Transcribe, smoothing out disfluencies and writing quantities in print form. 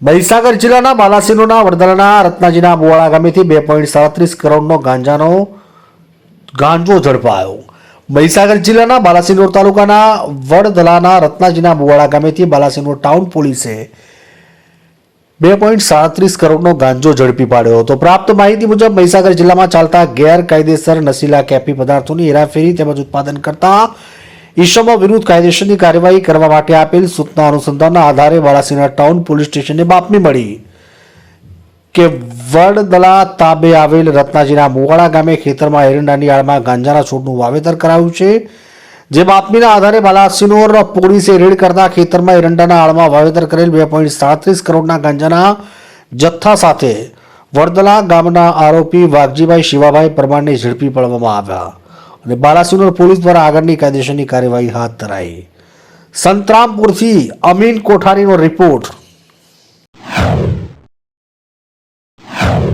મહીસાગર જિલ્લાના બાલાસિનોરના વડદલાના રત્નાજીના બોવાળા ગામેથી 2.37 કરોડનો ગાંજો ઝડપાયો. મહીસાગર જિલ્લાના બાલાસિનોર તાલુકાના વડદલાના રત્નાજીના બોવાળા ગામેથી બાલાસિનોર ટાઉન પોલીસે 2.37 કરોડનો ગાંજો ઝડપી પાડ્યો હતો. પ્રાપ્ત માહિતી મુજબ મહીસાગર જિલ્લામાં ચાલતા ગેરકાયદેસર નશીલા કેફી પદાર્થોની હેરાફેરી તેમજ ઉત્પાદન કરતા ઈસમો વિરુદ્ધ કાયદેસરની કાર્યવાહી કરવા માટે આપેલ સૂચના અનુસંધાનના આધારે બાલાસિનોર ટાઉન પોલીસ સ્ટેશનને બાતમી મળી કે વડદલા તાબે આવેલ રત્નાજીના મોવાડા ગામે ખેતરમાં એરંડાની આડમાં ગાંજાના છોડનું વાવેતર કરાયું છે. જે બાતમીના આધારે બાલાસિનોર પોલીસે રેડ કરતા ખેતરમાં એરંડાના આડમાં વાવેતર કરેલ 2.37 કરોડના ગાંજાના જથ્થા સાથે વડદલા ગામના આરોપી વાઘજીભાઈ શિવાભાઈ પરમારને ઝડપી પાડવામાં આવ્યા અને બાલાસિનોર પોલીસ દ્વારા આગળની કાયદેસરની કાર્યવાહી હાથ ધરાઈ. સંતરામપુરથી અમીન કોઠારીનો રિપોર્ટ.